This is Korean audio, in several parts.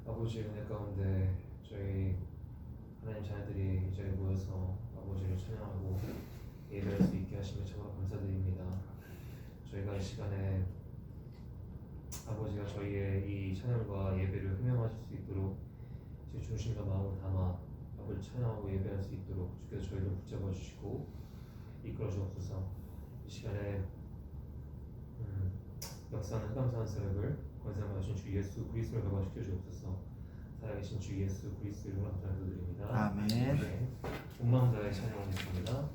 아버지 은혜 가운데 저희 하나님 자녀들이 이 자리에 모여서 아버지를 찬양하고 예배할 수 있게 하시며 참으로 감사드립니다. 저희가 이 시간에 아버지가 저희의 이 찬양과 예배를 흠명하실 수 있도록 제 중심과 마음을 담아 아버지 찬양하고 예배할 수 있도록 주께서 저희를 붙잡아 주시고 이끌어 주옵소서. 이 시간에 역사하는 감사한 새벽을 권세하신 주 예수 그리스도를 가봐시켜 주옵소서. 살아계신 주 예수 그리스도를 감사드립니다. 아멘. 네, 온 마음 다해 찬양하겠습니다.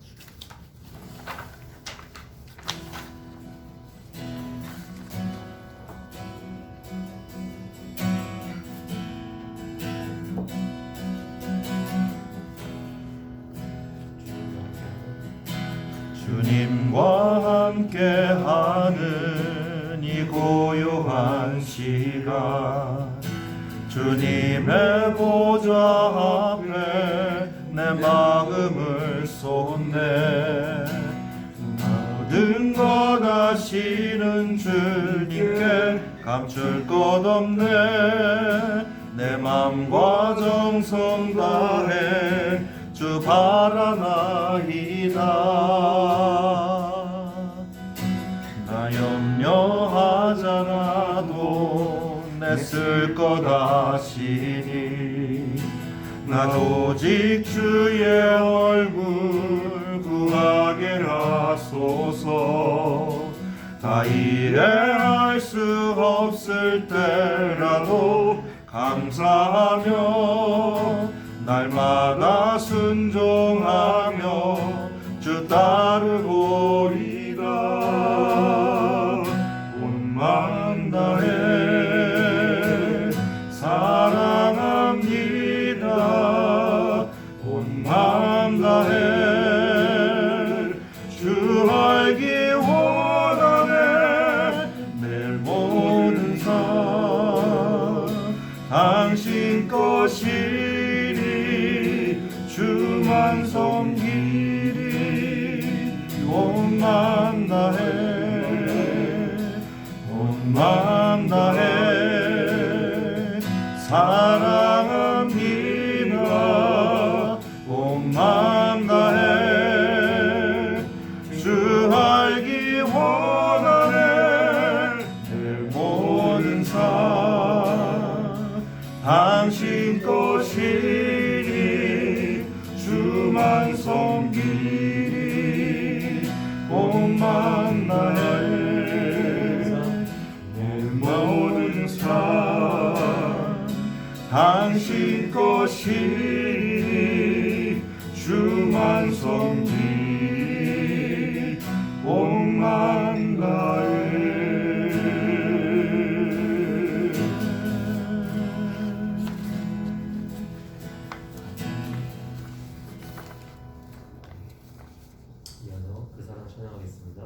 주님과 함께하는 이 고요한 시간, 주님의 보좌 앞에 내 마음을 쏟네. 모든 것 아시는 주님께 감출 것 없네. 내 맘과 정성 다해 주 바라나이다. 나 염려하잖아도 내 쓸 것 아시니. 난 오직 주의 얼굴 구하게 하소서. 다 이해할 수 없을 때라도 감사하며 날마다 순종하며 주 따르고리다. 온 마음 다해 사랑합니다. 온 마음 다해 주 알기 원하네. 내 모든 삶 당신 것이니 주만 섬기리. 온 마음 다해 온 마음 다해 사랑합니다. 온 마음 다해 주 알기 원하네. 내 모든 삶 당신 것이니 주만 섬기리. 온 마음 다해 내 모든 삶 당신 것이니 주만 섬기리. 온 마음 다해. 이어서 그 사랑 찬양하겠습니다.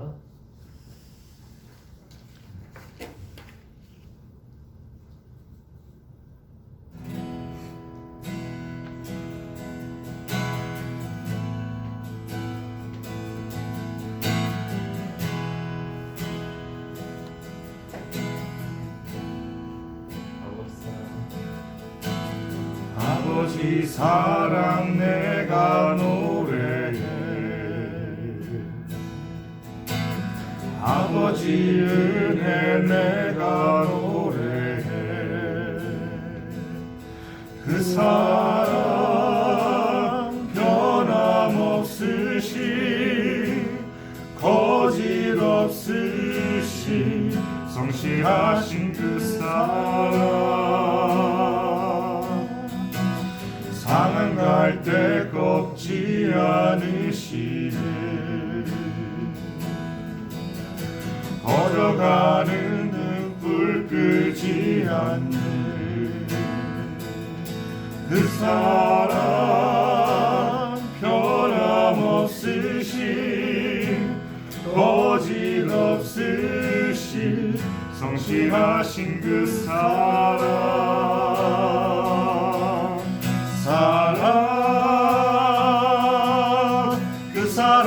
아버지 사랑 내가 노래해. 아버지 은혜 내가 노래해. 그 사랑 변함없으신 거짓 없으신 성실하신 그 사랑. 상한 갈 때 꺾지 않으시네. 걸어가는 등불 끄지 않는 그 사랑 변함없으신 거짓 없으신 성실하신 그 사랑. 사랑 그 사랑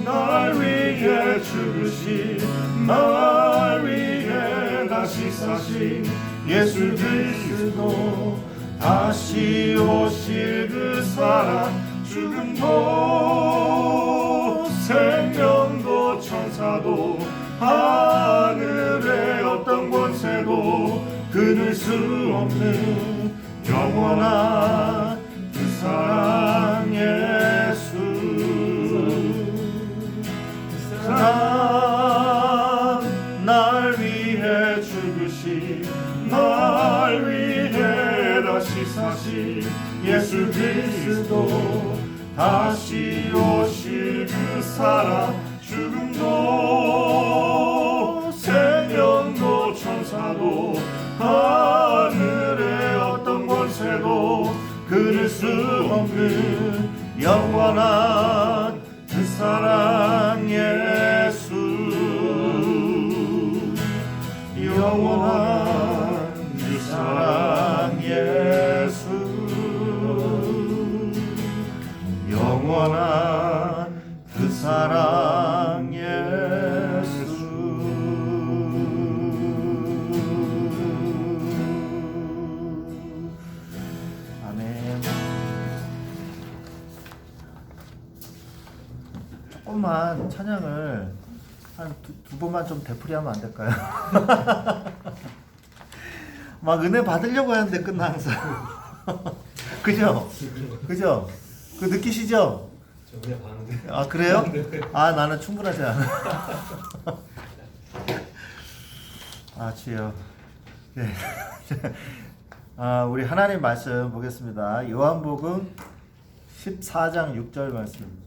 날 위해 죽으신 날 위해 다시 사신 예수 그리스도 다시 오실 그 사랑 죽음도 생명도 천사도 하늘의 어떤 권세도 끊을 수 없는 영원한 그 사랑 예수 사랑 날 위해 죽으신 날 위해 다시 사신 예수 그리스도 다시 오실 그 사랑 죽음도 생명도 천사도 하늘의 어떤 권세도 끊을 수 없는 영원한 그 사랑 예수 영원한 그 사랑 예수 영원한 그 사랑 예수 아멘. 조금만 찬양을 한 두 번만 좀 되풀이하면 안 될까요? 막 은혜 받으려고 하는데 끝나 항상. 그죠? 그죠? 그 느끼시죠? 저 그냥 봤는데. 아 그래요? 아 나는 충분하지 않아. 아 주여. 네. 아 우리 하나님 말씀 보겠습니다. 요한복음 14장 6절 말씀.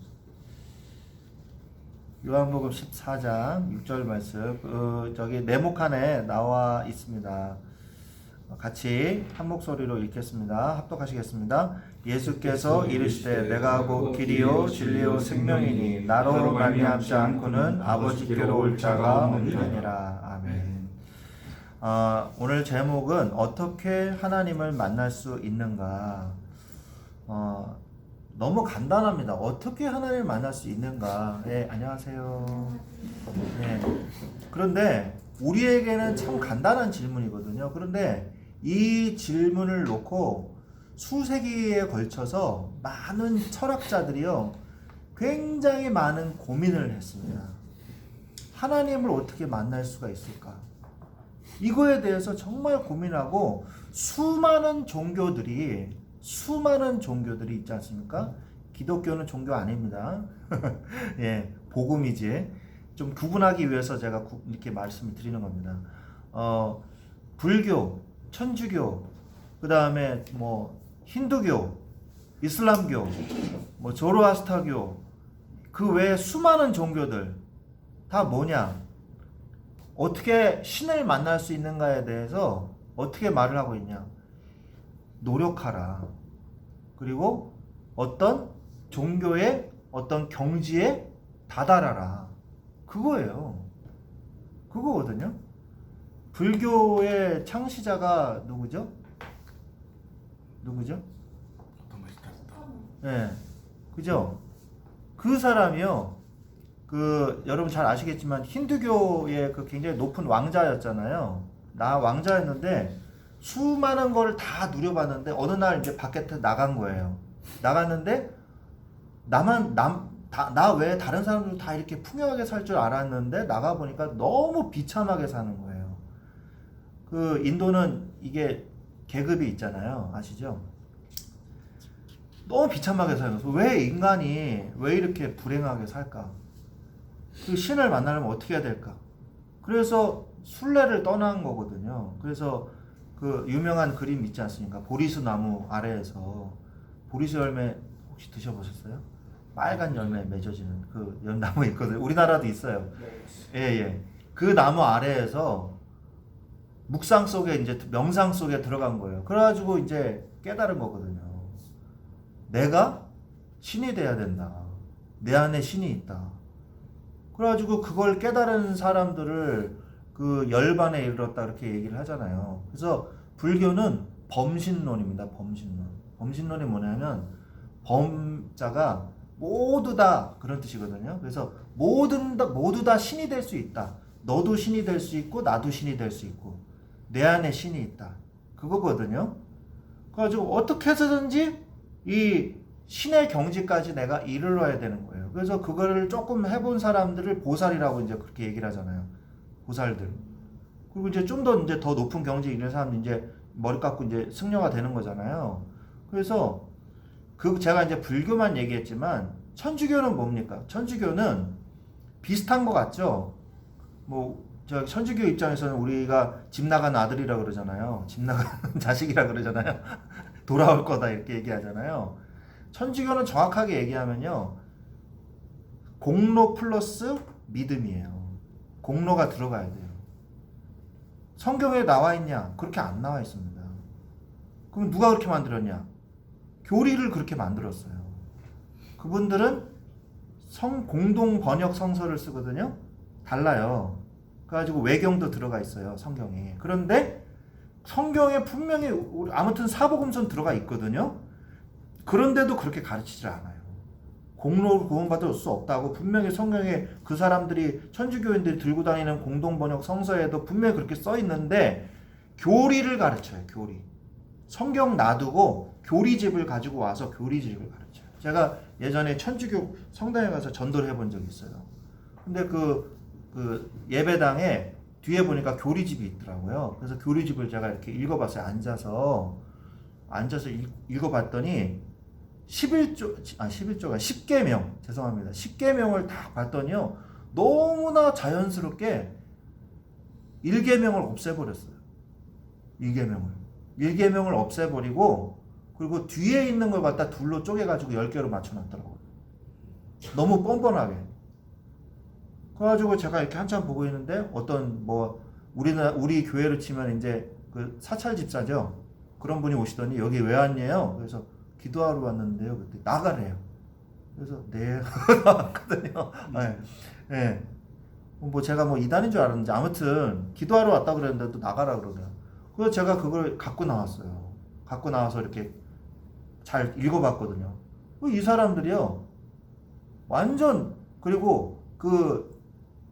요한복음 14장 6절 말씀. 저기 네모칸에 나와 있습니다. 같이 한 목소리로 읽겠습니다. 합독하시겠습니다. 예수께서 이르시되 내가 곧 길이요 진리요 생명이니 나로 말미암지 않고는 아버지께로 올 자가 없느니라. 아멘. 오늘 제목은 어떻게 하나님을 만날 수 있는가. 너무 간단합니다. 어떻게 하나님을 만날 수 있는가. 네, 안녕하세요. 네. 그런데 우리에게는 참 간단한 질문이거든요. 그런데 이 질문을 놓고 수세기에 걸쳐서 많은 철학자들이요 굉장히 많은 고민을 했습니다. 하나님을 어떻게 만날 수가 있을까? 이거에 대해서 정말 고민하고 수많은 종교들이 있지 않습니까? 기독교는 종교 아닙니다. 예, 복음이지. 좀 구분하기 위해서 제가 이렇게 말씀을 드리는 겁니다. 불교, 천주교, 그 다음에 뭐 힌두교, 이슬람교, 뭐 조로아스터교, 그 외에 수많은 종교들 다 뭐냐? 어떻게 신을 만날 수 있는가에 대해서 어떻게 말을 하고 있냐? 노력하라. 그리고 어떤 종교의 어떤 경지에 다다라라. 그거예요. 그거거든요. 불교의 창시자가 누구죠? 네, 그죠? 그 사람이요. 여러분 잘 아시겠지만 힌두교의 그 굉장히 높은 왕자였잖아요. 왕자였는데 수많은 걸 다 누려봤는데 어느 날 이제 밖에 나간 거예요. 나갔는데 나 외에 다른 사람들도 다 이렇게 풍요하게 살 줄 알았는데 나가 보니까 너무 비참하게 사는 거예요. 그 인도는 이게 계급이 있잖아요. 아시죠? 너무 비참하게 사는 거예요. 왜 인간이 왜 이렇게 불행하게 살까? 그 신을 만나려면 어떻게 해야 될까? 그래서 순례를 떠난 거거든요. 그래서 그 유명한 그림 있지 않습니까? 보리수 나무 아래에서 보리수 열매 혹시 드셔보셨어요? 빨간 열매 맺어지는 그 나무 있거든요. 우리나라도 있어요. 예. 그 나무 아래에서 묵상 속에 이제 명상 속에 들어간 거예요. 그래가지고 이제 깨달은 거거든요. 내가 신이 돼야 된다. 내 안에 신이 있다. 그래가지고 그걸 깨달은 사람들을 그 열반에 이르렀다 이렇게 얘기를 하잖아요. 그래서 불교는 범신론입니다. 범신론. 범신론이 뭐냐면 범자가 모두 다 그런 뜻이거든요. 그래서 모두 다 신이 될 수 있다. 너도 신이 될 수 있고 나도 신이 될 수 있고. 내 안에 신이 있다. 그거거든요. 그래가지고 어떻게 해서든지 이 신의 경지까지 내가 이르러야 되는 거예요. 그래서 그거를 조금 해본 사람들을 보살이라고 이제 그렇게 얘기를 하잖아요. 보살들. 그리고 이제 좀 더 이제 더 높은 경지에 이르는 사람들 이제 머리 깎고 이제 승려가 되는 거잖아요. 그래서 그 제가 이제 불교만 얘기했지만 천주교는 뭡니까? 천주교는 비슷한 것 같죠? 뭐 저 천주교 입장에서는 우리가 집 나간 아들이라 그러잖아요. 집 나간 자식이라 그러잖아요. 돌아올 거다 이렇게 얘기하잖아요. 천주교는 정확하게 얘기하면요. 공로 플러스 믿음이에요. 공로가 들어가야 돼요. 성경에 나와 있냐? 그렇게 안 나와 있습니다. 그럼 누가 그렇게 만들었냐? 교리를 그렇게 만들었어요. 그분들은 공동 번역 성서를 쓰거든요. 달라요. 그래가지고 외경도 들어가 있어요. 성경에. 그런데 성경에 분명히 아무튼 사복음서는 들어가 있거든요. 그런데도 그렇게 가르치질 않아요. 공로를 구원받을 수 없다고 분명히 성경에 그 사람들이 천주교인들이 들고 다니는 공동 번역 성서에도 분명히 그렇게 써 있는데 교리를 가르쳐요. 교리. 성경 놔두고 교리집을 가지고 와서 교리집을 가르쳐요. 제가 예전에 천주교 성당에 가서 전도를 해본 적이 있어요. 근데 그 예배당에 뒤에 보니까 교리집이 있더라고요. 그래서 교리집을 제가 이렇게 읽어봤어요. 앉아서 읽어봤더니 10계명, 죄송합니다. 10계명을 다 봤더니요. 너무나 자연스럽게 1계명을 없애버렸어요. 1계명을 없애버리고 그리고 뒤에 있는 걸 갖다 둘로 쪼개가지고 10개로 맞춰놨더라고요. 너무 뻔뻔하게. 그래가지고 제가 이렇게 한참 보고 있는데 어떤 우리 교회로 치면 이제 그 사찰 집사죠. 그런 분이 오시더니 여기 왜 왔냐요? 그래서 기도하러 왔는데요. 그때 나가래요. 그래서 네 나왔거든요. 네. 네. 뭐 제가 뭐 이단인 줄 알았는지 아무튼 기도하러 왔다 그랬는데 또 나가라 그러더라고요. 그래서 제가 그걸 갖고 나왔어요. 갖고 나와서 이렇게 잘 읽어봤거든요. 이 사람들이요. 완전 그리고 그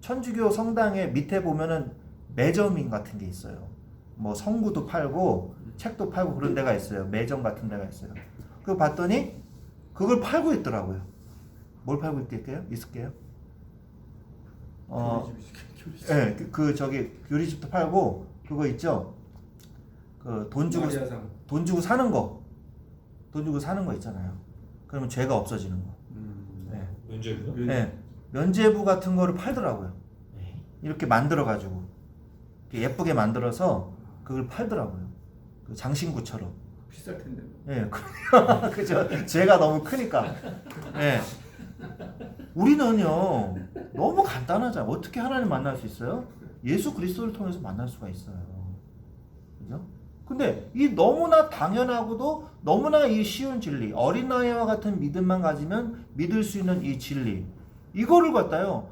천주교 성당의 밑에 보면은 매점인 같은 게 있어요. 뭐 성구도 팔고 책도 팔고 그런 데가 있어요. 매점 같은 데가 있어요. 그거 봤더니 그걸 팔고 있더라고요. 뭘 팔고 있을게요? 네, 저기 교리집도 팔고 그거 있죠. 그 돈 주고 사는 거 있잖아요. 그러면 죄가 없어지는 거. 네. 면죄부요? 네. 면죄부 같은 거를 팔더라고요. 이렇게 만들어가지고 예쁘게 만들어서 그걸 팔더라고요. 그 장신구처럼. 비쌀 텐데. 예, 그죠. 죄가 너무 크니까. 예. 우리는요 너무 간단하잖아. 어떻게 하나님 만날 수 있어요? 예수 그리스도를 통해서 만날 수가 있어요. 그죠? 근데 이 너무나 당연하고도 너무나 이 쉬운 진리, 어린아이와 같은 믿음만 가지면 믿을 수 있는 이 진리, 이거를 갖다요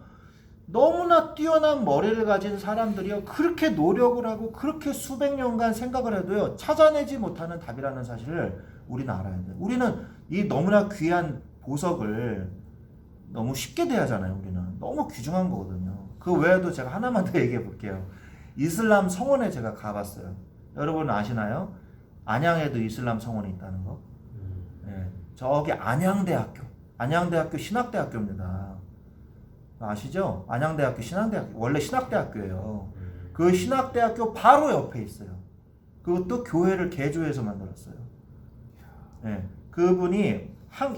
너무나 뛰어난 머리를 가진 사람들이요 그렇게 노력을 하고 그렇게 수백 년간 생각을 해도요 찾아내지 못하는 답이라는 사실을 우리는 알아야 돼요. 우리는 이 너무나 귀한 보석을 너무 쉽게 대하잖아요. 우리는 너무 귀중한 거거든요. 그 외에도 제가 하나만 더 얘기해 볼게요. 이슬람 성원에 제가 가봤어요. 여러분 아시나요? 안양에도 이슬람 성원이 있다는 거. 네, 저기 안양대학교 신학대학교입니다. 아시죠? 안양대학교 신학대학교 원래 신학대학교예요. 그 신학대학교 바로 옆에 있어요. 그것도 교회를 개조해서 만들었어요. 네, 그분이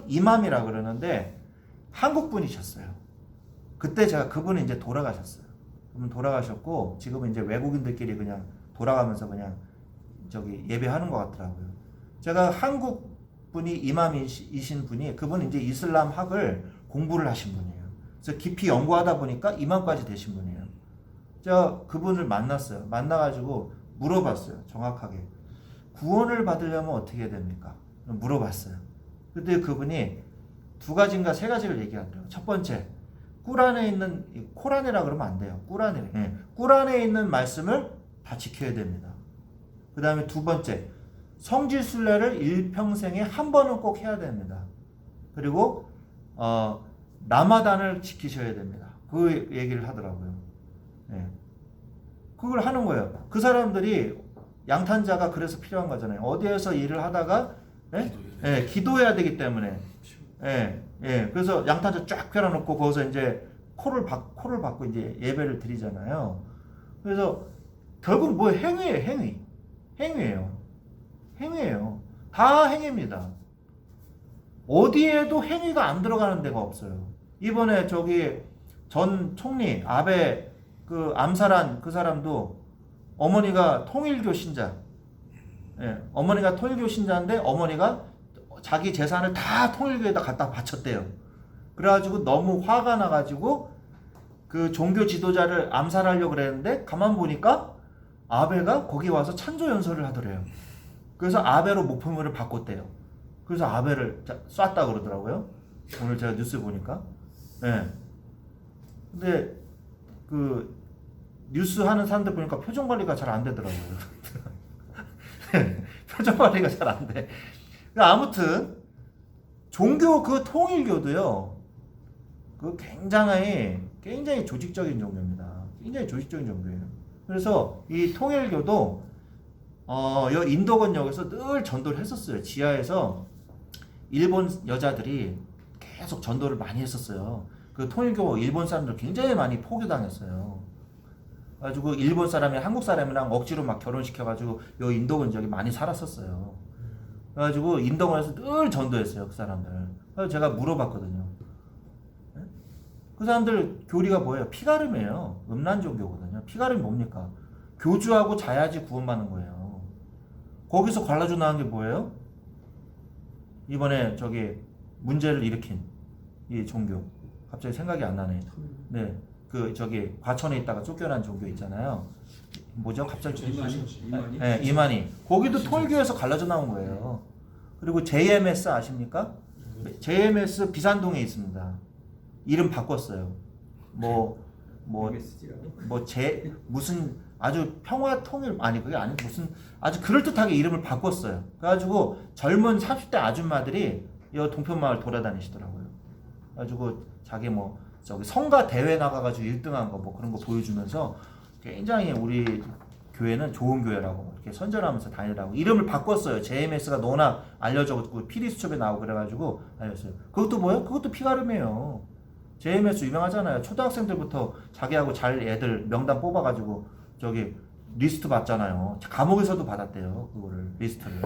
이맘이라 그러는데 한국 분이셨어요. 그때 제가 그분이 이제 돌아가셨어요. 그분 돌아가셨고 지금은 이제 외국인들끼리 그냥 돌아가면서 그냥 저기 예배하는 것 같더라고요. 제가 한국 분이 이맘이신 분이 그분은 이제 이슬람 학을 공부를 하신 분이에요. 그래서 깊이 연구하다 보니까 이맘까지 되신 분이에요. 제가 그분을 만났어요. 만나가지고 물어봤어요. 정확하게. 구원을 받으려면 어떻게 해야 됩니까? 물어봤어요. 그때 그분이 2가지인가 3가지를 얘기하더라고요. 첫 번째, 꾸란에 있는, 코란이라 그러면 안 돼요. 꾸란에 있는 말씀을 다 지켜야 됩니다. 그 다음에 2번째, 성지순례를 일평생에 한 번은 꼭 해야 됩니다. 그리고 라마단을 지키셔야 됩니다. 그 얘기를 하더라고요. 네. 그걸 하는 거예요. 그 사람들이 양탄자가 그래서 필요한 거잖아요. 어디에서 일을 하다가 예? 예, 기도해야 되기 때문에 예, 예. 그래서 양탄자 쫙 펴놓고 거기서 이제 코를 받고 이제 예배를 드리잖아요. 그래서 결국 뭐 행위예요. 행위예요. 다 행위입니다. 어디에도 행위가 안 들어가는 데가 없어요. 이번에 저기 전 총리 아베 그 암살한 그 사람도 어머니가 통일교 신자. 예, 어머니가 통일교 신자인데 어머니가 자기 재산을 다 통일교에다 갖다 바쳤대요. 그래가지고 너무 화가 나가지고 그 종교 지도자를 암살하려고 그랬는데 가만 보니까 아베가 거기 와서 찬조 연설을 하더래요. 그래서 아베로 목표물을 바꿨대요. 그래서 아베를 쐈다 그러더라고요. 오늘 제가 뉴스 보니까. 예. 근데 그 뉴스 하는 사람들 보니까 표정 관리가 잘 안 되더라고요. 표정 관리가 잘 안 돼. 아무튼 종교 그 통일교도요. 그 굉장히 조직적인 종교입니다. 굉장히 조직적인 종교예요. 그래서 이 통일교도 이 인도권역에서 늘 전도를 했었어요. 지하에서 일본 여자들이 계속 전도를 많이 했었어요. 그 통일교 일본 사람들 굉장히 많이 포교당했어요. 가지고 일본 사람이 한국 사람이랑 억지로 막 결혼시켜가지고 요 인도권 지역에 많이 살았었어요. 그래가지고 인도권에서 늘 전도했어요, 그 사람들. 그래서 제가 물어봤거든요. 그 사람들 교리가 뭐예요? 피가름이에요. 음란 종교거든요. 피가름이 뭡니까? 교주하고 자야지 구원받는 거예요. 거기서 갈라져 나온 게 뭐예요? 이번에 저기 문제를 일으킨 이 종교. 갑자기 생각이 안 나네. 네. 그 저기 과천에 있다가 쫓겨난 종교 있잖아요. 뭐죠? 갑자기 이만희? 네, 이만희. 거기도 통일교에서 갈라져 나온 거예요. 그리고 JMS 아십니까? JMS 비산동에 있습니다. 이름 바꿨어요. 무슨 아주 평화 통일 아니 그게 아니 무슨 아주 그럴듯하게 이름을 바꿨어요. 그래가지고 젊은 30대 아줌마들이 이 동편마을 돌아다니시더라고요. 그래가지고 자기 뭐 저기 성가 대회 나가가지고 1등한 거 뭐 그런 거 보여주면서 굉장히 우리 교회는 좋은 교회라고 이렇게 선전하면서 다니라고 이름을 바꿨어요. JMS가 너나 알려져가지고 피리수첩에 나오고 그래가지고 알렸어요. 그것도 뭐예요? 그것도 피가름이에요. JMS 유명하잖아요. 초등학생들부터 자기하고 잘 애들 명단 뽑아가지고 저기 리스트 받잖아요. 감옥에서도 받았대요. 그거를 리스트를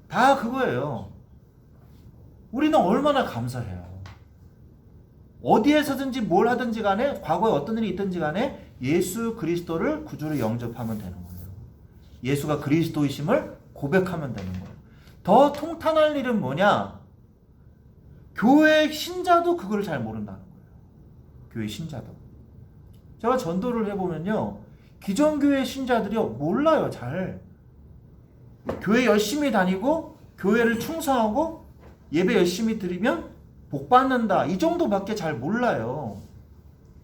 다 그거예요. 우리는 얼마나 감사해요. 어디에서든지 뭘 하든지 간에 과거에 어떤 일이 있든지 간에 예수 그리스도를 구주로 영접하면 되는 거예요. 예수가 그리스도이심을 고백하면 되는 거예요. 더 통탄할 일은 뭐냐? 교회 신자도 그걸 잘 모른다는 거예요. 교회 신자도. 제가 전도를 해보면요. 기존 교회 신자들이 몰라요. 잘. 교회 열심히 다니고 교회를 충성하고 예배 열심히 드리면 복 받는다. 이 정도밖에 잘 몰라요.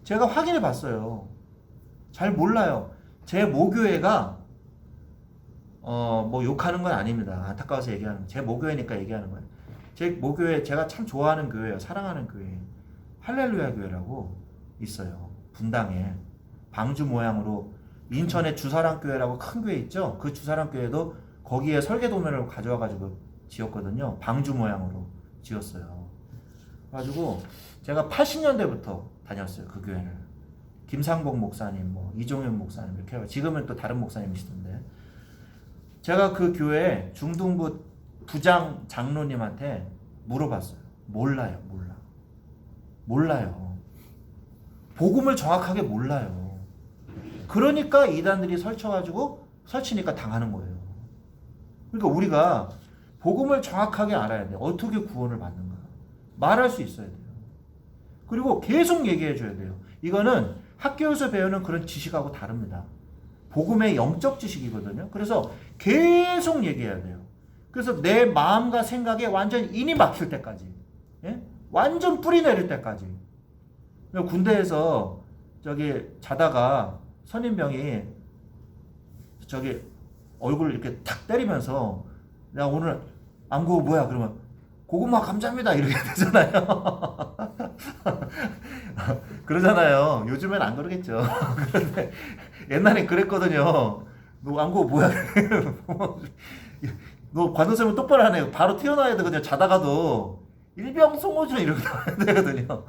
제가 확인해 봤어요. 잘 몰라요. 제 모교회가 뭐 욕하는 건 아닙니다. 안타까워서 얘기하는 거예요. 제 모교회니까 얘기하는 거예요. 제 모교회 제가 참 좋아하는 교회예요. 사랑하는 교회. 할렐루야 교회라고 있어요. 분당에 방주 모양으로 인천에 주사랑 교회라고 큰 교회 있죠. 그 주사랑 교회도 거기에 설계 도면을 가져와 가지고 지었거든요. 방주 모양으로 지었어요. 그래가지고 제가 80년대부터 다녔어요. 그 교회를. 김상복 목사님, 뭐 이종현 목사님 이렇게 하고 지금은 또 다른 목사님이시던데 제가 그 교회 중등부 부장 장로님한테 물어봤어요. 몰라요. 복음을 정확하게 몰라요. 그러니까 이단들이 설치니까 당하는 거예요. 그러니까 우리가 복음을 정확하게 알아야 돼요. 어떻게 구원을 받는가. 말할 수 있어야 돼요. 그리고 계속 얘기해 줘야 돼요. 이거는 학교에서 배우는 그런 지식하고 다릅니다. 복음의 영적 지식이거든요. 그래서 계속 얘기해야 돼요. 그래서 내 마음과 생각에 완전 인이 막힐 때까지, 예? 완전 뿌리 내릴 때까지. 군대에서 저기 자다가 선임병이 저기 얼굴을 이렇게 탁 때리면서 야 오늘 암구 뭐야 그러면 고구마 감자입니다 이렇게 되잖아요. 그러잖아요. 요즘엔 안 그러겠죠. 그런데 옛날엔 그랬거든요. 너 안고 뭐야? 너 관동생은 똑바로 하네. 바로 튀어나와야 되거든요. 자다가도 일병송호주 이렇게 나와야 되거든요.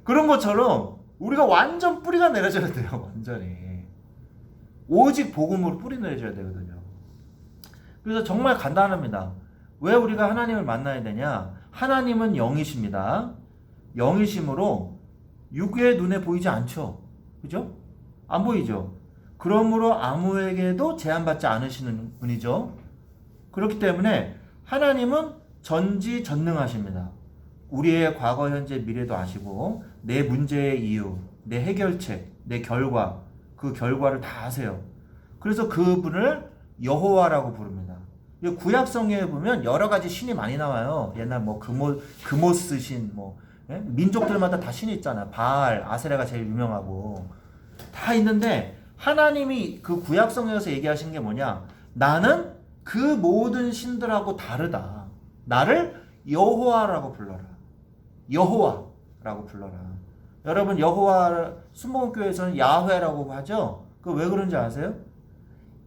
그런 것처럼 우리가 완전 뿌리가 내려져야 돼요. 완전히. 오직 복음으로 뿌리 내려져야 되거든요. 그래서 정말 간단합니다. 왜 우리가 하나님을 만나야 되냐? 하나님은 영이십니다. 영이심으로 육의 눈에 보이지 않죠. 그죠? 안 보이죠. 그러므로 아무에게도 제한받지 않으시는 분이죠. 그렇기 때문에 하나님은 전지전능하십니다. 우리의 과거, 현재, 미래도 아시고 내 문제의 이유, 내 해결책, 내 결과, 그 결과를 다 아세요. 그래서 그분을 여호와라고 부릅니다. 구약 성경에 보면 여러 가지 신이 많이 나와요. 옛날 뭐 그모스 신, 뭐 민족들마다 다 신이 있잖아요. 바알, 아세라가 제일 유명하고 다 있는데 하나님이 그 구약 성경에서 얘기하신 게 뭐냐? 나는 그 모든 신들하고 다르다. 나를 여호와라고 불러라. 여호와라고 불러라. 여러분 여호와 순복음교회에서는 야훼라고 하죠. 그 왜 그런지 아세요?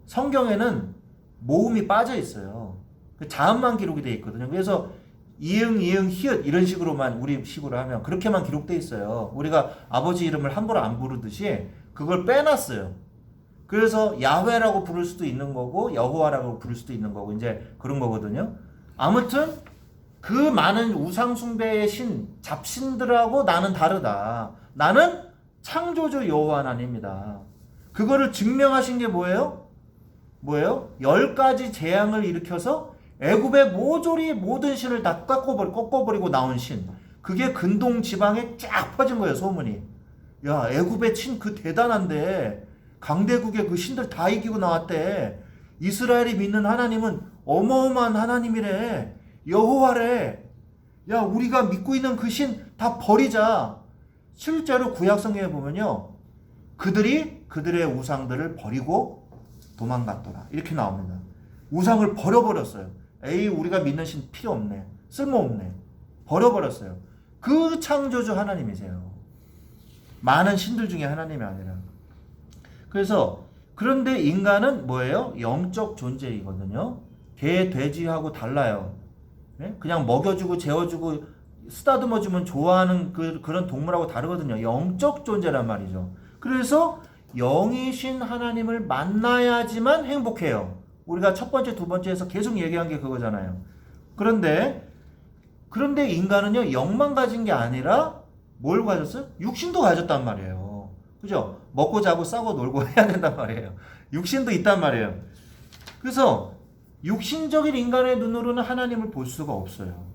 성경에는 모음이 빠져 있어요. 그 자음만 기록이 돼 있거든요. 그래서 이응, 히읗 이런 식으로만 우리 식으로 하면 그렇게만 기록돼 있어요. 우리가 아버지 이름을 함부로 안 부르듯이 그걸 빼놨어요. 그래서 야훼라고 부를 수도 있는 거고 여호와라고 부를 수도 있는 거고 이제 그런 거거든요. 아무튼 그 많은 우상 숭배의 신, 잡신들하고 나는 다르다. 나는 창조주 여호와 하나님입니다. 그거를 증명하신 게 뭐예요? 10가지 재앙을 일으켜서 애굽의 모조리 모든 신을 다 꺾어버리고 나온 신. 그게 근동 지방에 쫙 퍼진 거예요, 소문이. 야, 애굽의 신 그 대단한데 강대국의 그 신들 다 이기고 나왔대. 이스라엘이 믿는 하나님은 어마어마한 하나님이래. 여호와래. 야, 우리가 믿고 있는 그 신 다 버리자. 실제로 구약 성경에 보면요. 그들이 그들의 우상들을 버리고 도망갔더라. 이렇게 나옵니다. 우상을 버려버렸어요. 에이, 우리가 믿는 신 필요 없네. 쓸모없네. 버려버렸어요. 그 창조주 하나님이세요. 많은 신들 중에 하나님이 아니라. 그래서 그런데 인간은 뭐예요? 영적 존재이거든요. 개, 돼지하고 달라요. 그냥 먹여주고 재워주고 쓰다듬어주면 좋아하는 그런 동물하고 다르거든요. 영적 존재란 말이죠. 그래서 영이신 하나님을 만나야지만 행복해요. 우리가 첫 번째, 두 번째에서 계속 얘기한 게 그거잖아요. 그런데 인간은요, 영만 가진 게 아니라 뭘 가졌어요? 육신도 가졌단 말이에요. 그죠? 먹고 자고 싸고 놀고 해야 된단 말이에요. 육신도 있단 말이에요. 그래서 육신적인 인간의 눈으로는 하나님을 볼 수가 없어요.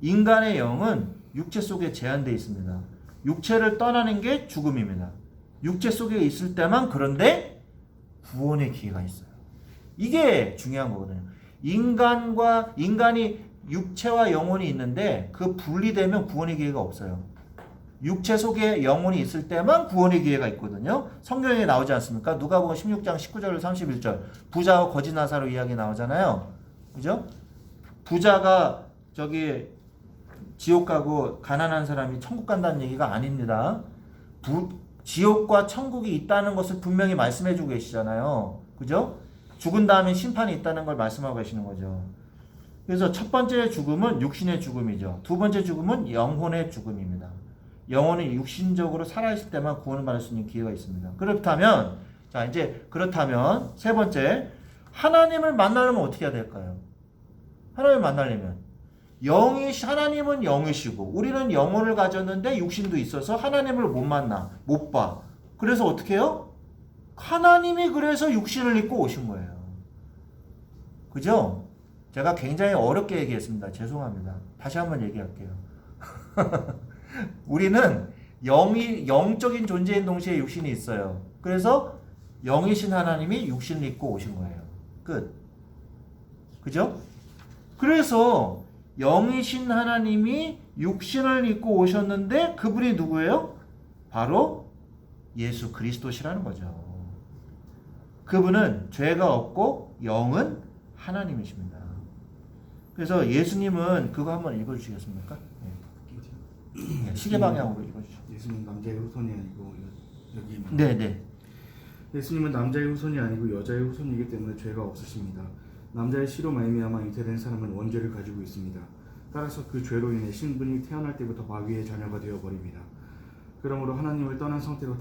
인간의 영은 육체 속에 제한되어 있습니다. 육체를 떠나는 게 죽음입니다. 육체 속에 있을 때만 그런데 구원의 기회가 있어요. 이게 중요한 거거든요. 인간이 육체와 영혼이 있는데 그 분리되면 구원의 기회가 없어요. 육체 속에 영혼이 있을 때만 구원의 기회가 있거든요. 성경에 나오지 않습니까? 누가복음 16장 19절 31절 부자와 거지 나사로 이야기 나오잖아요. 그죠? 부자가 저기 지옥 가고 가난한 사람이 천국 간다는 얘기가 아닙니다. 지옥과 천국이 있다는 것을 분명히 말씀해 주고 계시잖아요. 그죠? 죽은 다음에 심판이 있다는 걸 말씀하고 계시는 거죠. 그래서 첫 번째 죽음은 육신의 죽음이죠. 두 번째 죽음은 영혼의 죽음입니다. 영혼이 육신적으로 살아있을 때만 구원을 받을 수 있는 기회가 있습니다. 그렇다면 세 번째, 하나님을 만나려면 어떻게 해야 될까요? 하나님을 만나려면 하나님은 영이시고 우리는 영혼을 가졌는데 육신도 있어서 하나님을 못 만나, 못 봐. 그래서 어떻게 해요? 하나님이 그래서 육신을 입고 오신 거예요. 그죠? 제가 굉장히 어렵게 얘기했습니다. 죄송합니다. 다시 한번 얘기할게요. 우리는 영적인 존재인 동시에 육신이 있어요. 그래서 영이신 하나님이 육신을 입고 오신 거예요. 끝. 그죠? 그래서 영이신 하나님이 육신을 입고 오셨는데 그분이 누구예요? 바로 예수 그리스도시라는 거죠. 그분은 죄가 없고 영은 하나님이십니다. 그래서 예수님은 그거 한번 읽어주시겠습니까? 네. 시계 방향으로 읽어주시죠. 예수님 남자의 후손이 아니고 여기 네네. 예수님은 남자의 후손이 아니고 여자의 후손이기 때문에 죄가 없으십니다. 남자의 씨로 말미암아 잉태된 사람은 원죄를 가지고 있습니다. 따라서 그 죄로 인해 신분이 태어날 때부터 마귀의 자녀가 되어버립니다. 그러므로 하나님을 떠난 상태로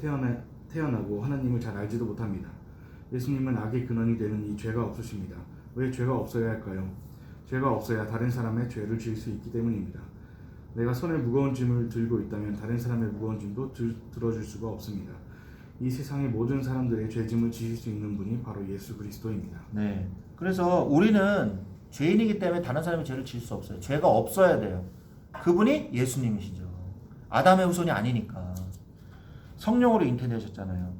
태어나고 하나님을 잘 알지도 못합니다. 예수님은 악의 근원이 되는 이 죄가 없으십니다. 왜 죄가 없어야 할까요? 죄가 없어야 다른 사람의 죄를 지을 수 있기 때문입니다. 내가 손에 무거운 짐을 들고 있다면 다른 사람의 무거운 짐도 들어줄 수가 없습니다. 이 세상의 모든 사람들의 죄짐을 지실 수 있는 분이 바로 예수 그리스도입니다. 네. 그래서 우리는 죄인이기 때문에 다른 사람의 죄를 지을 수 없어요. 죄가 없어야 돼요. 그분이 예수님이시죠. 아담의 후손이 아니니까. 성령으로 잉태되셨잖아요.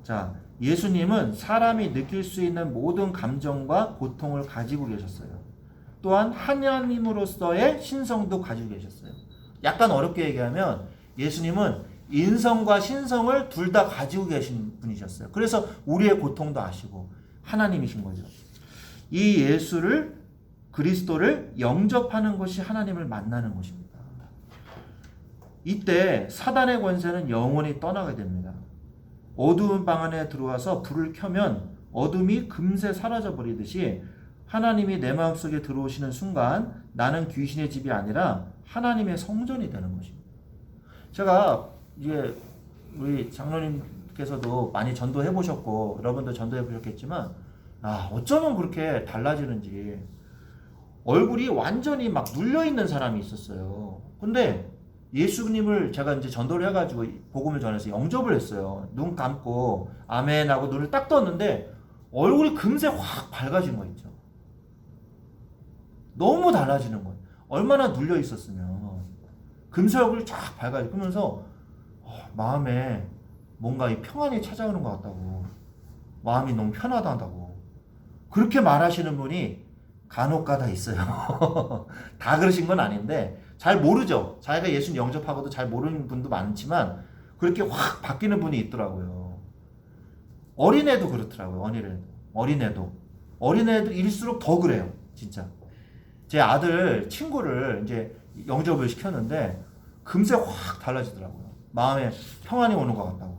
자, 예수님은 사람이 느낄 수 있는 모든 감정과 고통을 가지고 계셨어요. 또한 하나님으로서의 신성도 가지고 계셨어요. 약간 어렵게 얘기하면 예수님은 인성과 신성을 둘 다 가지고 계신 분이셨어요. 그래서 우리의 고통도 아시고 하나님이신 거죠. 이 예수를, 그리스도를 영접하는 것이 하나님을 만나는 것입니다. 이때 사단의 권세는 영원히 떠나게 됩니다. 어두운 방 안에 들어와서 불을 켜면 어둠이 금세 사라져 버리듯이 하나님이 내 마음속에 들어오시는 순간 나는 귀신의 집이 아니라 하나님의 성전이 되는 것입니다. 제가 이제 우리 장로님께서도 많이 전도해 보셨고 여러분도 전도해 보셨겠지만 어쩌면 그렇게 달라지는지 얼굴이 완전히 막 눌려 있는 사람이 있었어요. 근데 예수님을 제가 이제 전도를 해가지고 복음을 전해서 영접을 했어요. 눈 감고 아멘 하고 눈을 딱 떴는데 얼굴이 금세 확 밝아진 거 있죠. 너무 달라지는 거예요. 얼마나 눌려 있었으면 금세 얼굴이 쫙 밝아지고 그러면서 마음에 뭔가 이 평안이 찾아오는 것 같다고, 마음이 너무 편하다고 그렇게 말하시는 분이 간혹가다 있어요. 다 그러신 건 아닌데 잘 모르죠. 자기가 예수님 영접하고도 잘 모르는 분도 많지만 그렇게 확 바뀌는 분이 있더라고요. 어린애도 그렇더라고요. 어린애들일수록 더 그래요. 진짜. 제 아들 친구를 이제 영접을 시켰는데 금세 확 달라지더라고요. 마음에 평안이 오는 것 같다고.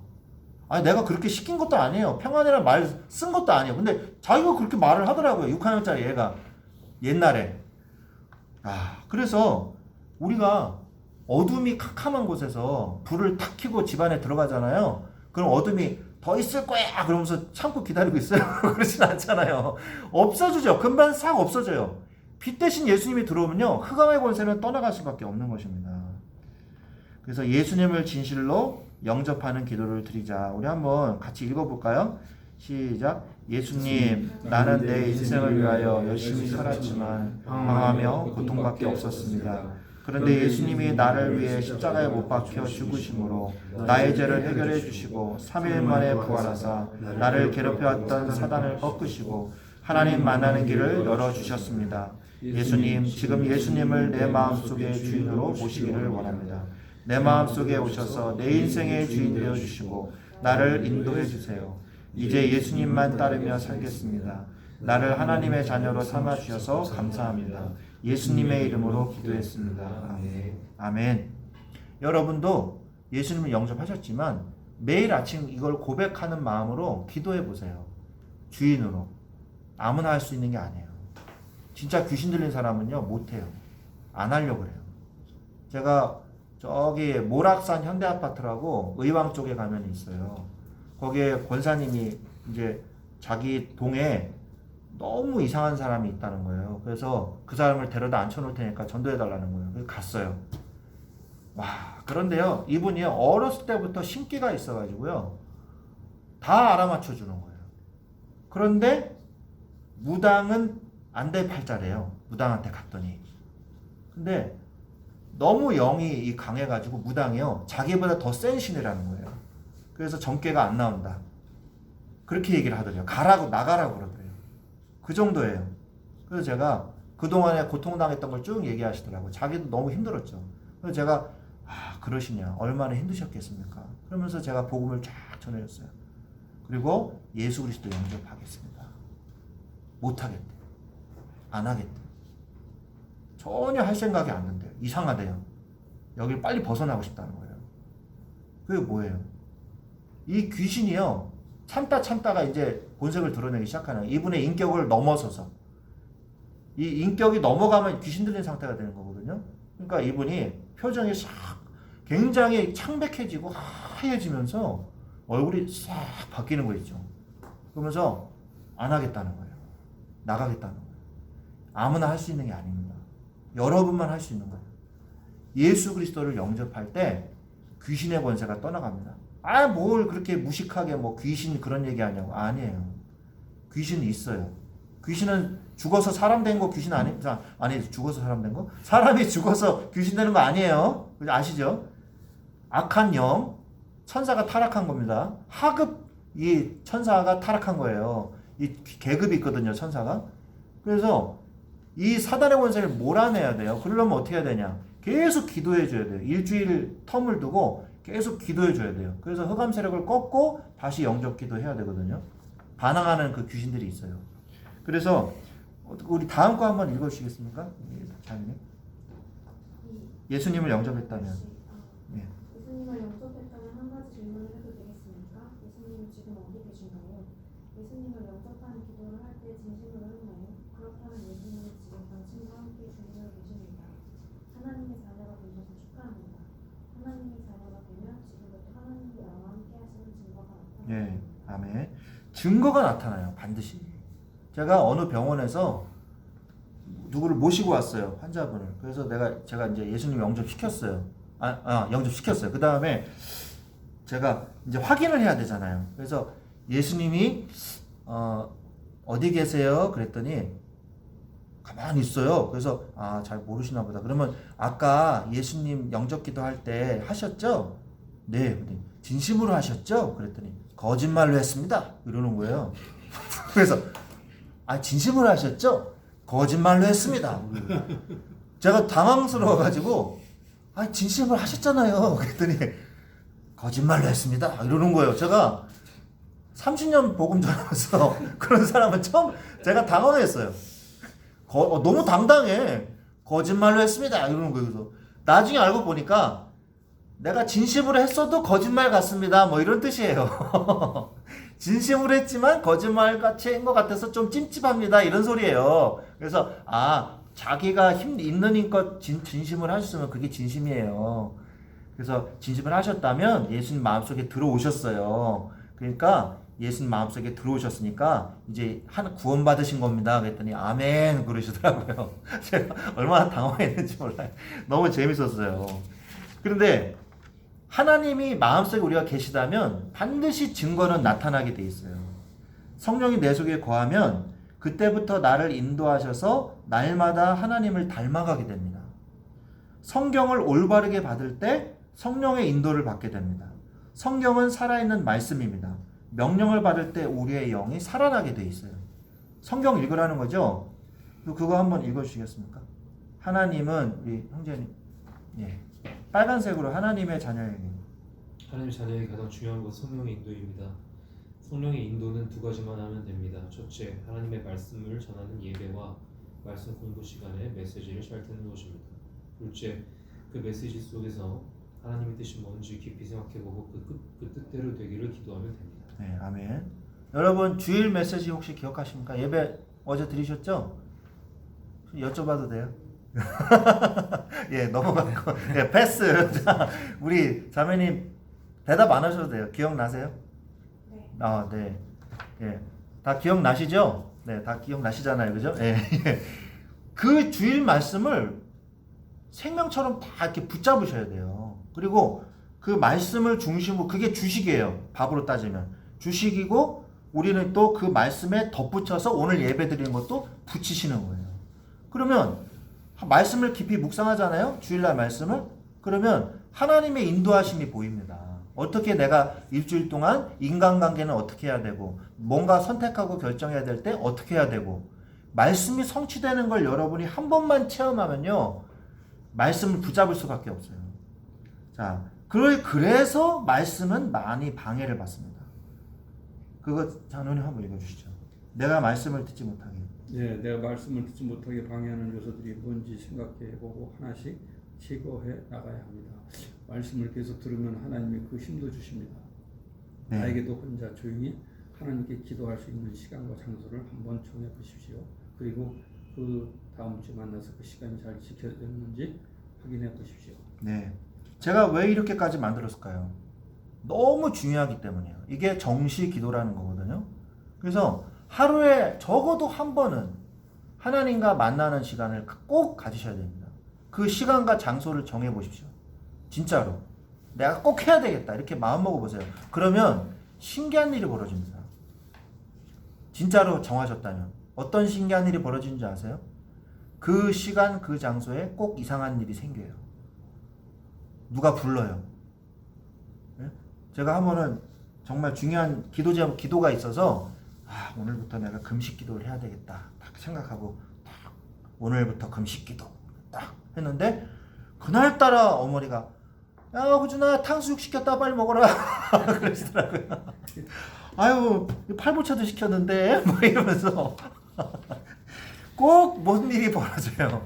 아니 내가 그렇게 시킨 것도 아니에요. 평안이라는 말 쓴 것도 아니에요. 근데 자기가 그렇게 말을 하더라고요. 6학년짜리 얘가 옛날에. 그래서 우리가 어둠이 캄캄한 곳에서 불을 탁 켜고 집 안에 들어가잖아요. 그럼 어둠이 더 있을 거야 그러면서 참고 기다리고 있어요. 그러진 않잖아요. 없어지죠. 금방 싹 없어져요. 빛 대신 예수님이 들어오면요 흑암의 권세는 떠나갈 수밖에 없는 것입니다. 그래서 예수님을 진실로 영접하는 기도를 드리자. 우리 한번 같이 읽어볼까요? 시작. 예수님, 나는 내 인생을 위하여 열심히 살았지만 방황하며 고통밖에 없었습니다. 그런데 예수님이 나를 위해 십자가에 못 박혀 죽으심으로 나의 죄를 해결해 주시고 3일 만에 부활하사 나를 괴롭혀왔던 사단을 꺾으시고 하나님 만나는 길을 열어주셨습니다. 예수님, 지금 예수님을 내 마음속의 주인으로 모시기를 원합니다. 내 마음속에 오셔서 내 인생의 주인 되어주시고 나를 인도해 주세요. 이제 예수님만 따르며 살겠습니다. 나를 하나님의 자녀로 삼아주셔서 감사합니다. 예수님의 이름으로 기도했습니다. 아멘. 아멘. 여러분도 예수님을 영접하셨지만 매일 아침 이걸 고백하는 마음으로 기도해 보세요. 주인으로. 아무나 할 수 있는 게 아니에요. 진짜 귀신 들린 사람은요 못해요. 안 하려고 그래요. 제가 저기 모락산 현대아파트라고 의왕 쪽에 가면 있어요. 거기에 권사님이 이제 자기 동에 너무 이상한 사람이 있다는 거예요. 그래서 그 사람을 데려다 앉혀놓을 테니까 전도해달라는 거예요. 그래서 갔어요. 그런데요 이분이 어렸을 때부터 신기가 있어가지고요 다 알아맞혀 주는 거예요. 그런데 무당은 안 될 팔자래요. 무당한테 갔더니. 근데 너무 영이 강해가지고 무당이요 자기보다 더 센 신이라는 거예요. 그래서 정계가 안 나온다. 그렇게 얘기를 하더래요. 나가라고 그러더래요. 그 정도예요. 그래서 제가 그동안에 고통당했던 걸 쭉 얘기하시더라고요. 자기도 너무 힘들었죠. 그래서 제가 그러시냐 얼마나 힘드셨겠습니까? 그러면서 제가 복음을 쫙 전해줬어요. 그리고 예수 그리스도 영접하겠습니다. 못하겠대. 안 하겠대. 전혀 할 생각이 안 든대요. 이상하대요. 여길 빨리 벗어나고 싶다는 거예요. 그게 뭐예요? 이 귀신이요 참다가 이제 본색을 드러내기 시작하는 거예요. 이분의 인격을 넘어서서 이 인격이 넘어가면 귀신 들린 상태가 되는 거거든요. 그러니까 이분이 표정이 싹 굉장히 창백해지고 하얘지면서 얼굴이 싹 바뀌는 거 있죠. 그러면서 안 하겠다는 거예요. 나가겠다는 거예요. 아무나 할 수 있는 게 아닙니다. 여러분만 할 수 있는 거예요. 예수 그리스도를 영접할 때 귀신의 권세가 떠나갑니다. 뭘 그렇게 무식하게 뭐 귀신 그런 얘기 하냐고. 아니에요. 귀신은 있어요. 귀신은 죽어서 사람 된 거 귀신 아니 죽어서 사람 된 거? 사람이 죽어서 귀신 되는 거 아니에요. 아시죠? 악한 영, 천사가 타락한 겁니다. 하급 이 천사가 타락한 거예요. 이 계급이 있거든요, 천사가. 그래서 이 사단의 권세를 몰아내야 돼요. 그러려면 어떻게 해야 되냐? 계속 기도해 줘야 돼요. 일주일 텀을 두고 계속 기도해 줘야 돼요. 그래서 흑암 세력을 꺾고 다시 영접 기도해야 되거든요. 반항하는 그 귀신들이 있어요. 그래서 우리 다음 거 한번 읽어 주시겠습니까? 자매님. 예수님을 영접했다면. 예. 예수님을 영접했다면 한 가지 질문을 해도 되겠습니까? 예수님은 지금 어디 계신가요? 예수님을 영접하는 기도를 할 때 진심으로 했나요? 그렇다면 예수님은 지금 당신과 함께 주님으로 계십니다. 하나님의 자녀가 되셔서 축하합니다. 하나님의 자녀가 되면 지금부터 하나님이 나와 함께 하시는 증거가 나타납니다. 예. 아멘. 증거가 나타나요. 반드시. 제가 어느 병원에서 누구를 모시고 왔어요. 환자분을. 그래서 제가 이제 예수님 영접시켰어요. 영접시켰어요. 그 다음에 제가 이제 확인을 해야 되잖아요. 그래서 예수님이 어디 계세요? 그랬더니 가만히 있어요. 그래서 잘 모르시나 보다. 그러면 아까 예수님 영접 기도할 때 하셨죠? 네. 그랬더니 진심으로 하셨죠? 그랬더니 거짓말로 했습니다. 이러는 거예요. 그래서 진심으로 하셨죠? 거짓말로 했습니다. 제가 당황스러워가지고 진심으로 하셨잖아요. 그랬더니 거짓말로 했습니다. 이러는 거예요. 제가 30년 복음 전하면서 그런 사람은 처음 제가 당황했어요. 너무 당당해. 거짓말로 했습니다. 이러는 거예요. 그래서 나중에 알고 보니까 내가 진심으로 했어도 거짓말 같습니다. 뭐 이런 뜻이에요. 진심으로 했지만 거짓말같이 한 것 같아서 좀 찜찜합니다. 이런 소리예요. 그래서 자기가 힘 있는 힘껏 진심을 하셨으면 그게 진심이에요. 그래서 진심을 하셨다면 예수님 마음속에 들어오셨어요. 그러니까 예수님 마음속에 들어오셨으니까 이제 구원 받으신 겁니다. 그랬더니 아멘 그러시더라고요. 제가 얼마나 당황했는지 몰라요. 너무 재밌었어요. 그런데 하나님이 마음속에 우리가 계시다면 반드시 증거는 나타나게 돼 있어요. 성령이 내 속에 거하면 그때부터 나를 인도하셔서 날마다 하나님을 닮아가게 됩니다. 성경을 올바르게 받을 때 성령의 인도를 받게 됩니다. 성경은 살아있는 말씀입니다. 명령을 받을 때 우리의 영이 살아나게 돼 있어요. 성경 읽으라는 거죠? 그거 한번 읽어주시겠습니까? 하나님은 우리 형제님, 빨간색으로 하나님의 자녀에게. 하나님 자녀에게 가장 중요한 것은 성령의 인도입니다. 성령의 인도는 두 가지만 하면 됩니다. 첫째, 하나님의 말씀을 전하는 예배와 말씀 공부 시간에 메시지를 잘 듣는 것입니다. 둘째, 그 메시지 속에서 하나님의 뜻이 뭔지 깊이 생각해보고 그 뜻대로 되기를 기도하면 됩니다. 네, 아멘. 여러분 주일 메시지 혹시 기억하십니까? 예배 어제 드리셨죠? 여쭤봐도 돼요? 넘어가고 패스. 자, 우리 자매님 대답 안 하셔도 돼요. 기억나세요? 네. 네. 다 기억나시죠? 네, 다 기억나시잖아요. 그죠? 그 주일 말씀을 생명처럼 다 이렇게 붙잡으셔야 돼요. 그리고 그 말씀을 중심으로, 그게 주식이에요. 밥으로 따지면. 주식이고, 우리는 또 그 말씀에 덧붙여서 오늘 예배 드리는 것도 붙이시는 거예요. 그러면 말씀을 깊이 묵상하잖아요. 주일날 말씀을. 그러면 하나님의 인도하심이 보입니다. 어떻게 내가 일주일 동안 인간관계는 어떻게 해야 되고, 뭔가 선택하고 결정해야 될 때 어떻게 해야 되고, 말씀이 성취되는 걸 여러분이 한 번만 체험하면요, 말씀을 붙잡을 수밖에 없어요. 자, 그래서 말씀은 많이 방해를 받습니다. 그거 장로님 한번 읽어주시죠. 내가 말씀을 듣지 못하게. 내가 말씀을 듣지 못하게 방해하는 요소들이 뭔지 생각해보고 하나씩 제거해 나가야 합니다. 말씀을 계속 들으면 하나님이 그 힘도 주십니다. 네. 나에게도 혼자 조용히 하나님께 기도할 수 있는 시간과 장소를 한번 정해 보십시오. 그리고 그 다음 주 만나서 그 시간이 잘 지켜졌는지 확인해 보십시오. 네. 제가 왜 이렇게까지 만들었을까요? 너무 중요하기 때문이에요. 이게 정시 기도라는 거거든요. 그래서 하루에 적어도 한 번은 하나님과 만나는 시간을 꼭 가지셔야 됩니다. 그 시간과 장소를 정해 보십시오. 진짜로. 내가 꼭 해야 되겠다. 이렇게 마음 먹어 보세요. 그러면 신기한 일이 벌어집니다. 진짜로 정하셨다면. 어떤 신기한 일이 벌어지는지 아세요? 그 시간, 그 장소에 꼭 이상한 일이 생겨요. 누가 불러요. 네? 제가 한 번은 정말 중요한 기도가 있어서 오늘부터 내가 금식 기도를 해야 되겠다 딱 생각하고 딱 오늘부터 금식 기도 딱 했는데 그날따라 어머니가 야 호준아 탕수육 시켰다 빨리 먹어라 그러시더라고요. 아유 팔보채도 시켰는데 뭐 이러면서 꼭 무슨 일이 벌어져요.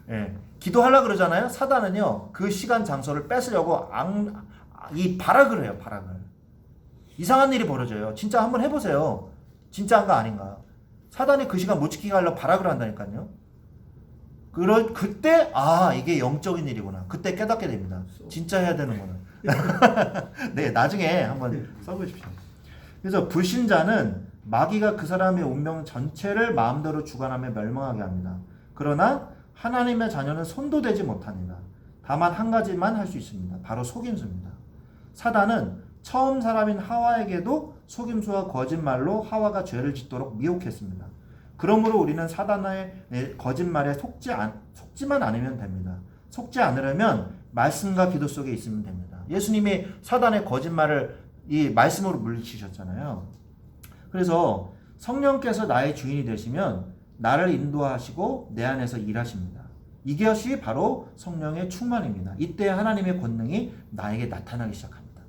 예, 기도하려고 그러잖아요. 사단은요 그 시간 장소를 뺏으려고 이 발악을 해요. 발악을. 이상한 일이 벌어져요. 진짜 한번 해보세요. 진짜인가 아닌가. 사단이 그 시간 못 지키게 하려고 발악을 한다니까요. 그때 이게 영적인 일이구나. 그때 깨닫게 됩니다. 진짜 해야 되는구나. 네, 나중에 한번 써보십시오. 그래서 불신자는 마귀가 그 사람의 운명 전체를 마음대로 주관하며 멸망하게 합니다. 그러나 하나님의 자녀는 손도 대지 못합니다. 다만 한 가지만 할 수 있습니다. 바로 속임수입니다. 사단은 처음 사람인 하와에게도 속임수와 거짓말로 하와가 죄를 짓도록 미혹했습니다. 그러므로 우리는 사단의 거짓말에 속지만 않으면 됩니다. 속지 않으려면 말씀과 기도 속에 있으면 됩니다. 예수님이 사단의 거짓말을 이 말씀으로 물리치셨잖아요. 그래서 성령께서 나의 주인이 되시면 나를 인도하시고 내 안에서 일하십니다. 이것이 바로 성령의 충만입니다. 이때 하나님의 권능이 나에게 나타나기 시작합니다.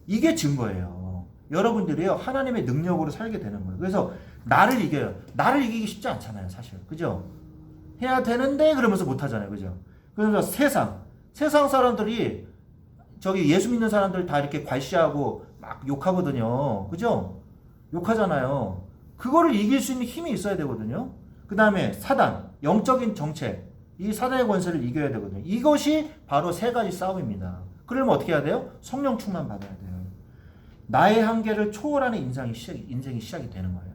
이게 증거예요. 여러분들이요 하나님의 능력으로 살게 되는 거예요. 그래서 나를 이겨요. 나를 이기기 쉽지 않잖아요, 사실. 그죠? 해야 되는데 그러면서 못 하잖아요. 그죠? 그래서 세상 사람들이 저기 예수 믿는 사람들 다 이렇게 괄시하고 막 욕하거든요. 그죠? 욕하잖아요. 그거를 이길 수 있는 힘이 있어야 되거든요. 그 다음에 사단, 영적인 정체, 이 사단의 권세를 이겨야 되거든요. 이것이 바로 세 가지 싸움입니다. 그러면 어떻게 해야 돼요? 성령 충만 받아야 돼요. 나의 한계를 초월하는 인생이 시작이 되는 거예요.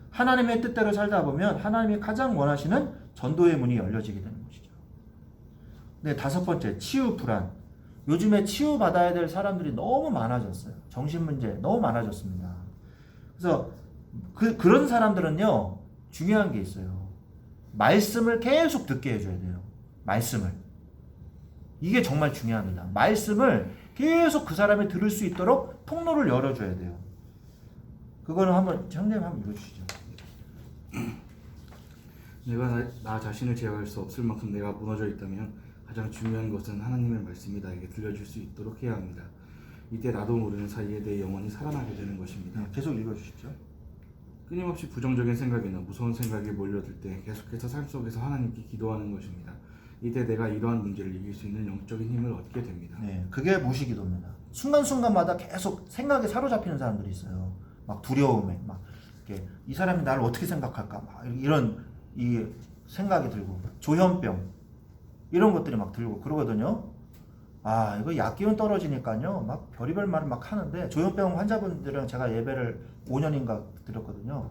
하나님의 뜻대로 살다 보면 하나님이 가장 원하시는 전도의 문이 열려지게 되는 것이죠. 네, 다섯 번째, 치유 불안. 요즘에 치유받아야 될 사람들이 너무 많아졌어요. 정신문제 너무 많아졌습니다. 그래서 그런 사람들은요, 중요한 게 있어요. 말씀을 계속 듣게 해줘야 돼요. 말씀을. 이게 정말 중요합니다. 말씀을 계속 그 사람이 들을 수 있도록 통로를 열어줘야 돼요. 그거는 형님 한번 읽어주시죠. 내가 나 자신을 제어할 수 없을 만큼 내가 무너져 있다면 가장 중요한 것은 하나님의 말씀이 나에게 들려줄 수 있도록 해야 합니다. 이때 나도 모르는 사이에 내 영혼이 살아나게 되는 것입니다. 계속 읽어주십시오. 끊임없이 부정적인 생각이나 무서운 생각이 몰려들 때 계속해서 삶 속에서 하나님께 기도하는 것입니다. 이때 내가 이러한 문제를 이길 수 있는 영적인 힘을 얻게 됩니다. 네, 그게 무시기도입니다. 순간순간마다 계속 생각에 사로잡히는 사람들이 있어요. 막 두려움에, 막 이렇게 이 사람이 나를 어떻게 생각할까, 막 이런 이 생각이 들고 조현병 이런 것들이 막 들고 그러거든요. 이거 약기운 떨어지니까요, 막 별의별 말을 막 하는데 조현병 환자분들이랑 제가 예배를 5년인가 드렸거든요.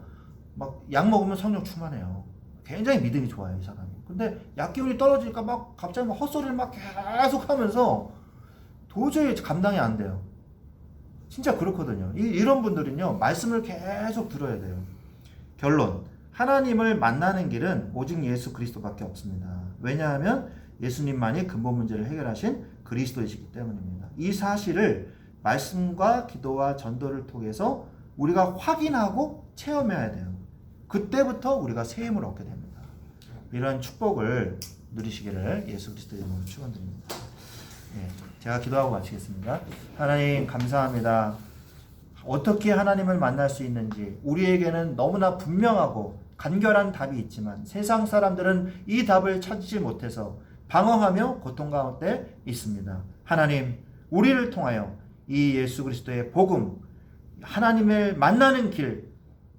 막 약 먹으면 성령 충만해요. 굉장히 믿음이 좋아요, 이 사람이. 근데 약기운이 떨어지니까 막 갑자기 막 헛소리를 막 계속 하면서 도저히 감당이 안 돼요. 진짜 그렇거든요. 이런 분들은요, 말씀을 계속 들어야 돼요. 결론. 하나님을 만나는 길은 오직 예수 그리스도밖에 없습니다. 왜냐하면 예수님만이 근본 문제를 해결하신 그리스도이시기 때문입니다. 이 사실을 말씀과 기도와 전도를 통해서 우리가 확인하고 체험해야 돼요. 그때부터 우리가 새 힘을 얻게 됩니다. 이런 축복을 누리시기를 예수 그리스도의 이름으로 축원드립니다. 제가 기도하고 마치겠습니다. 하나님 감사합니다. 어떻게 하나님을 만날 수 있는지 우리에게는 너무나 분명하고 간결한 답이 있지만 세상 사람들은 이 답을 찾지 못해서 방황하며 고통 가운데 있습니다. 하나님, 우리를 통하여 이 예수 그리스도의 복음, 하나님을 만나는 길,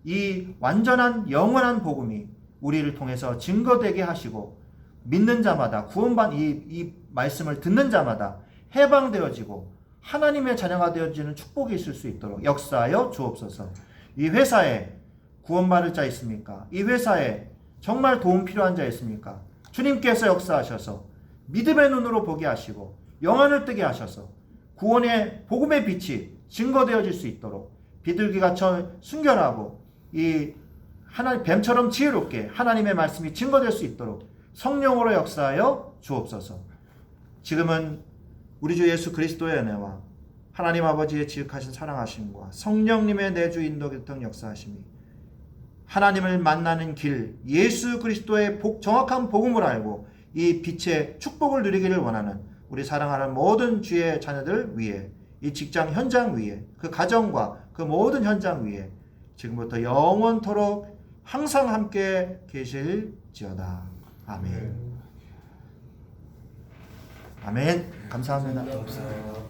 이 완전한 영원한 복음이 우리를 통해서 증거되게 하시고 믿는 자마다 이 말씀을 듣는 자마다 해방되어지고 하나님의 자녀가 되어지는 축복이 있을 수 있도록 역사하여 주옵소서. 이 회사에 구원받을 자 있습니까? 이 회사에 정말 도움 필요한 자 있습니까? 주님께서 역사하셔서 믿음의 눈으로 보게 하시고 영안을 뜨게 하셔서 구원의 복음의 빛이 증거되어질 수 있도록 비둘기가 순결하고 이 하나님 뱀처럼 지혜롭게 하나님의 말씀이 증거될 수 있도록 성령으로 역사하여 주옵소서. 지금은 우리 주 예수 그리스도의 은혜와 하나님 아버지의 지극하신 사랑하심과 성령님의 내주 인도 교통 역사하심이 하나님을 만나는 길, 예수 그리스도의 정확한 복음을 알고 이 빛의 축복을 누리기를 원하는 우리 사랑하는 모든 주의 자녀들 위에, 이 직장 현장 위에, 그 가정과 그 모든 현장 위에 지금부터 영원토록 항상 함께 계실지어다. 아멘. 아멘. 감사합니다. 감사합니다.